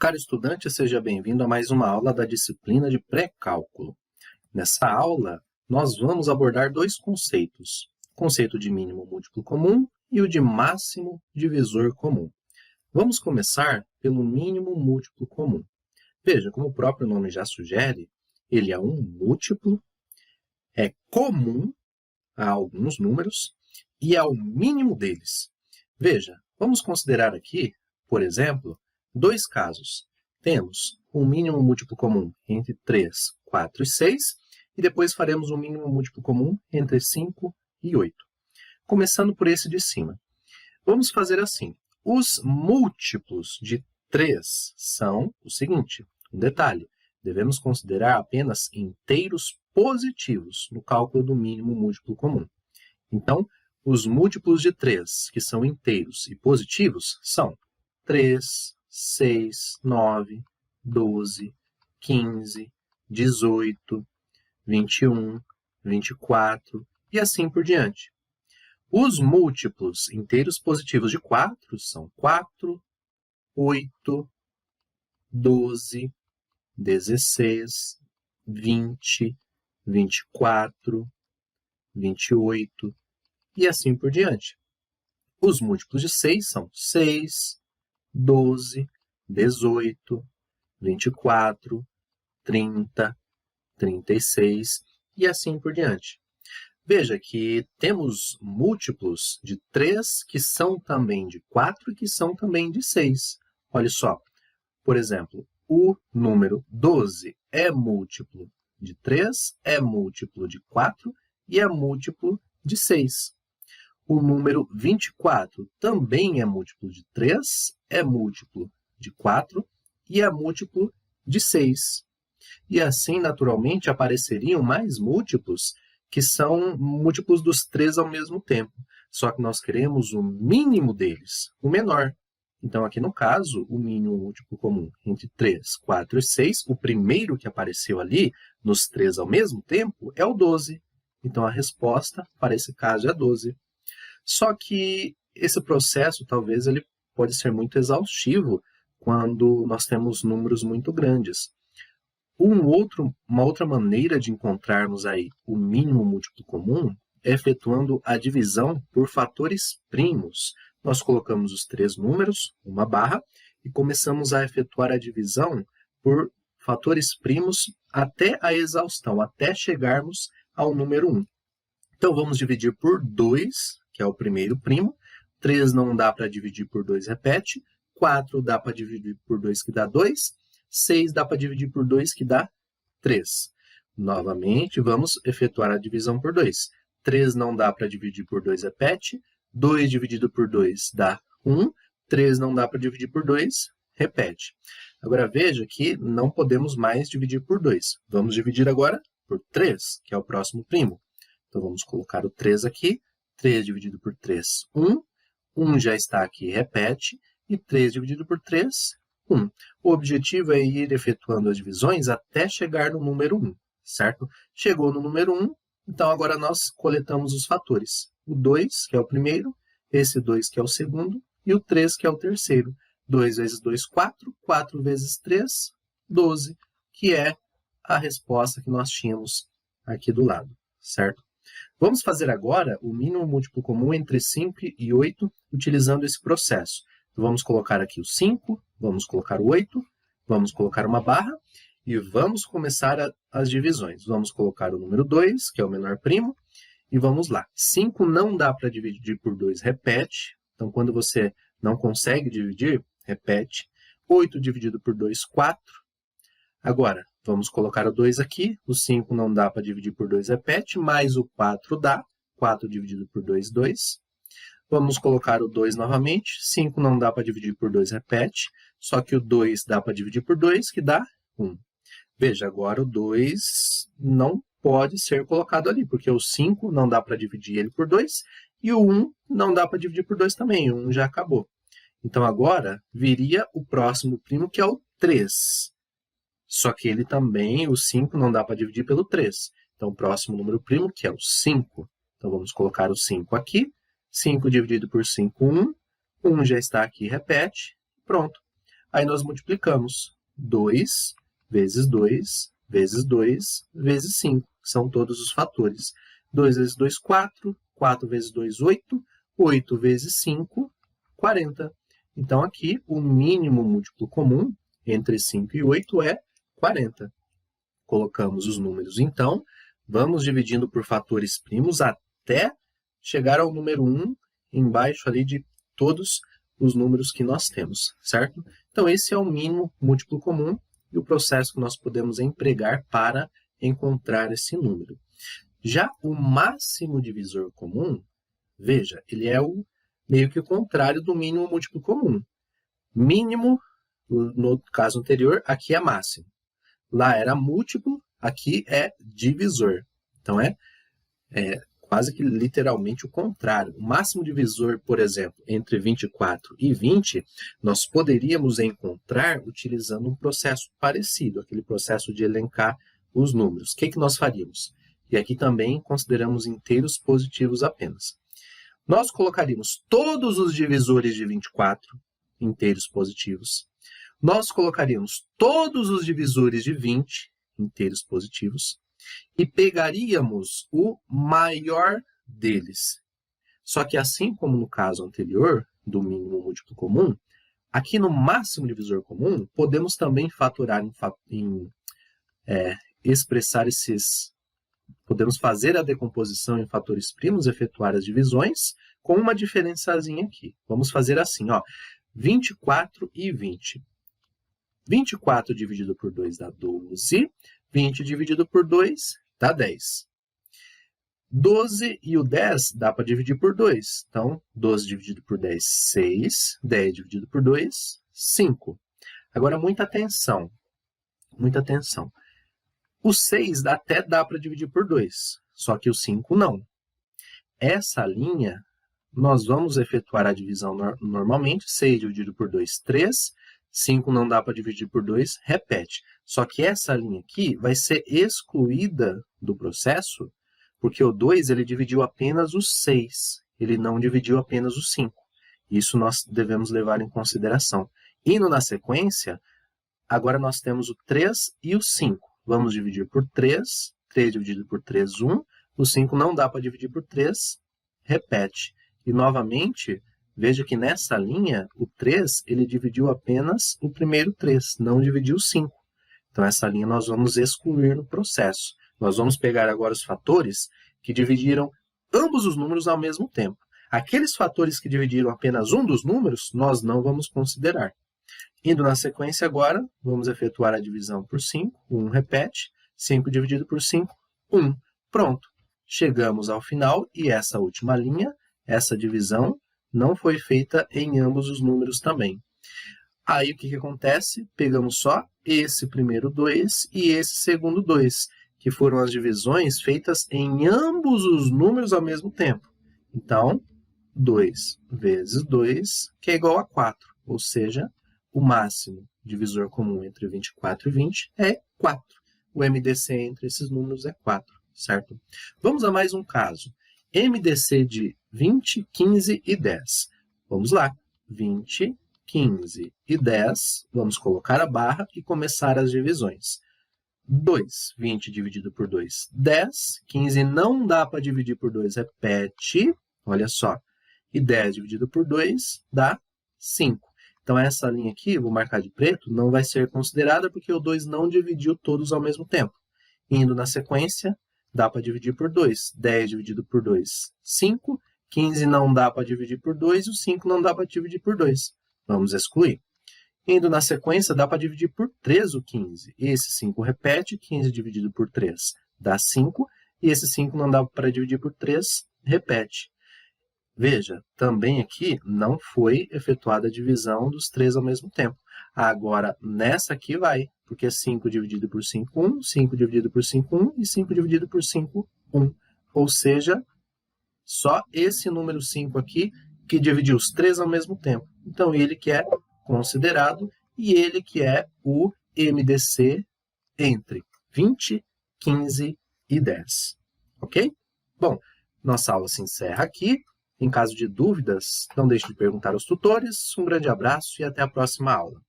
Caro estudante, seja bem-vindo a mais uma aula da disciplina de pré-cálculo. Nessa aula, nós vamos abordar dois conceitos: o conceito de mínimo múltiplo comum e o de máximo divisor comum. Vamos começar pelo mínimo múltiplo comum. Veja, como o próprio nome já sugere, ele é um múltiplo, é comum a alguns números e é o mínimo deles. Veja, vamos considerar aqui, por exemplo, dois casos. Temos um mínimo múltiplo comum entre 3, 4 e 6, e depois faremos um mínimo múltiplo comum entre 5 e 8. Começando por esse de cima. Vamos fazer assim. Os múltiplos de 3 são o seguinte, um detalhe, devemos considerar apenas inteiros positivos no cálculo do mínimo múltiplo comum. Então, os múltiplos de 3, que são inteiros e positivos, são 3, 6, 9, 12, 15, 18, 21, 24 e assim por diante. Os múltiplos inteiros positivos de 4 são 4, 8, 12, 16, 20, 24, 28 e assim por diante. Os múltiplos de 6 são 6, 12, 18, 24, 30, 36 e assim por diante. Veja que temos múltiplos de 3 que são também de 4 e que são também de 6. Olha só, por exemplo, o número 12 é múltiplo de 3, é múltiplo de 4 e é múltiplo de 6. O número 24 também é múltiplo de 3, é múltiplo de 4 e é múltiplo de 6. E assim, naturalmente, apareceriam mais múltiplos que são múltiplos dos 3 ao mesmo tempo. Só que nós queremos o mínimo deles, o menor. Então, aqui no caso, o mínimo múltiplo comum entre 3, 4 e 6, o primeiro que apareceu ali, nos 3 ao mesmo tempo, é o 12. Então, a resposta para esse caso é 12. Só que esse processo, talvez, ele pode ser muito exaustivo quando nós temos números muito grandes. Uma outra maneira de encontrarmos aí o mínimo múltiplo comum é efetuando a divisão por fatores primos. Nós colocamos os 3 números, uma barra, e começamos a efetuar a divisão por fatores primos até a exaustão, até chegarmos ao número 1. Então, vamos dividir por 2, que é o primeiro primo. 3 não dá para dividir por 2, repete. 4 dá para dividir por 2, que dá 2. 6 dá para dividir por 2, que dá 3. Novamente, vamos efetuar a divisão por 2. 3 não dá para dividir por 2, repete. 2 dividido por 2 dá 1. 3 não dá para dividir por 2, repete. Agora, veja que não podemos mais dividir por 2. Vamos dividir agora por 3, que é o próximo primo. Então, vamos colocar o 3 aqui. 3 dividido por 3, 1. 1 já está aqui, repete. E 3 dividido por 3, 1. O objetivo é ir efetuando as divisões até chegar no número 1, certo? Chegou no número 1, então agora nós coletamos os fatores. O 2, que é o primeiro, esse 2, que é o segundo, e o 3, que é o terceiro. 2 vezes 2, 4. 4 vezes 3, 12, que é a resposta que nós tínhamos aqui do lado, certo? Vamos fazer agora o mínimo múltiplo comum entre 5 e 8, utilizando esse processo. Então, vamos colocar aqui o 5, vamos colocar o 8, vamos colocar uma barra e vamos começar as divisões. Vamos colocar o número 2, que é o menor primo, e vamos lá. 5 não dá para dividir por 2, repete. Então, quando você não consegue dividir, repete. 8 dividido por 2, 4. Agora, vamos colocar o 2 aqui. O 5 não dá para dividir por 2, repete, mais o 4 dá. 4 dividido por 2, 2. Vamos colocar o 2 novamente. 5 não dá para dividir por 2, repete. Só que o 2 dá para dividir por 2, que dá 1. Veja, agora o 2 não pode ser colocado ali, porque o 5 não dá para dividir ele por 2, e o 1 não dá para dividir por 2 também, o 1 já acabou. Então, agora, viria o próximo primo, que é o 3. Só que ele também, o 5, não dá para dividir pelo 3. Então, o próximo número primo, que é o 5. Então, vamos colocar o 5 aqui. 5 dividido por 5, 1. 1 já está aqui, repete. Pronto. Aí nós multiplicamos 2 vezes 2 vezes 2 vezes 5. São todos os fatores. 2 vezes 2, 4. 4 vezes 2, 8. 8 vezes 5, 40. Então, aqui, o mínimo múltiplo comum entre 5 e 8 é 40. Colocamos os números, então, vamos dividindo por fatores primos até chegar ao número 1, embaixo ali de todos os números que nós temos, certo? Então, esse é o mínimo múltiplo comum e o processo que nós podemos empregar para encontrar esse número. Já o máximo divisor comum, veja, ele é meio que o contrário do mínimo múltiplo comum. Mínimo, no caso anterior, aqui é máximo. Lá era múltiplo, aqui é divisor. Então, é quase que literalmente o contrário. O máximo divisor, por exemplo, entre 24 e 20, nós poderíamos encontrar utilizando um processo parecido, aquele processo de elencar os números. O que nós faríamos? E aqui também consideramos inteiros positivos apenas. Nós colocaríamos todos os divisores de 24 inteiros positivos. Nós colocaríamos todos os divisores de 20 inteiros positivos e pegaríamos o maior deles. Só que assim como no caso anterior, do mínimo múltiplo comum, aqui no máximo divisor comum, podemos também fatorar expressar podemos fazer a decomposição em fatores primos, efetuar as divisões, com uma diferençazinha aqui. Vamos fazer assim, ó, 24 e 20. 24 dividido por 2 dá 12, 20 dividido por 2 dá 10. 12 e o 10 dá para dividir por 2. Então, 12 dividido por 10, 6. 10 dividido por 2, 5. Agora, muita atenção. Muita atenção. O 6 até dá para dividir por 2, só que o 5 não. Essa linha, nós vamos efetuar a divisão normalmente. 6 dividido por 2, 3. 5 não dá para dividir por 2, repete. Só que essa linha aqui vai ser excluída do processo, porque o 2 ele dividiu apenas o 6, ele não dividiu apenas o 5. Isso nós devemos levar em consideração. Indo na sequência, agora nós temos o 3 e o 5. Vamos dividir por 3. 3 dividido por 3, 1. O 5 não dá para dividir por 3, repete. E novamente, veja que nessa linha, o 3 ele dividiu apenas o primeiro 3, não dividiu o 5. Então, essa linha nós vamos excluir no processo. Nós vamos pegar agora os fatores que dividiram ambos os números ao mesmo tempo. Aqueles fatores que dividiram apenas um dos números, nós não vamos considerar. Indo na sequência agora, vamos efetuar a divisão por 5. 1 repete. 5 dividido por 5, 1. Pronto. Chegamos ao final e essa última linha, essa divisão, não foi feita em ambos os números também. Aí o que acontece? Pegamos só esse primeiro 2 e esse segundo 2, que foram as divisões feitas em ambos os números ao mesmo tempo. Então, 2 vezes 2, que é igual a 4, ou seja, o máximo divisor comum entre 24 e 20 é 4. O MDC entre esses números é 4, certo? Vamos a mais um caso. MDC de 20, 15 e 10. Vamos lá. 20, 15 e 10. Vamos colocar a barra e começar as divisões. 2. 20 dividido por 2, 10. 15 não dá para dividir por 2, repete. Olha só. E 10 dividido por 2 dá 5. Então, essa linha aqui, vou marcar de preto, não vai ser considerada porque o 2 não dividiu todos ao mesmo tempo. Indo na sequência, dá para dividir por 2. 10 dividido por 2, 5. 15 não dá para dividir por 2 e o 5 não dá para dividir por 2. Vamos excluir. Indo na sequência, dá para dividir por 3 o 15. Esse 5 repete, 15 dividido por 3 dá 5. E esse 5 não dá para dividir por 3, repete. Veja, também aqui não foi efetuada a divisão dos 3 ao mesmo tempo. Agora, nessa aqui vai, porque 5 dividido por 5, 1, 5 dividido por 5, 1 e 5 dividido por 5, 1. Ou seja, só esse número 5 aqui que dividiu os 3 ao mesmo tempo. Então, ele que é considerado e ele que é o MDC entre 20, 15 e 10. Ok? Bom, nossa aula se encerra aqui. Em caso de dúvidas, não deixe de perguntar aos tutores. Um grande abraço e até a próxima aula.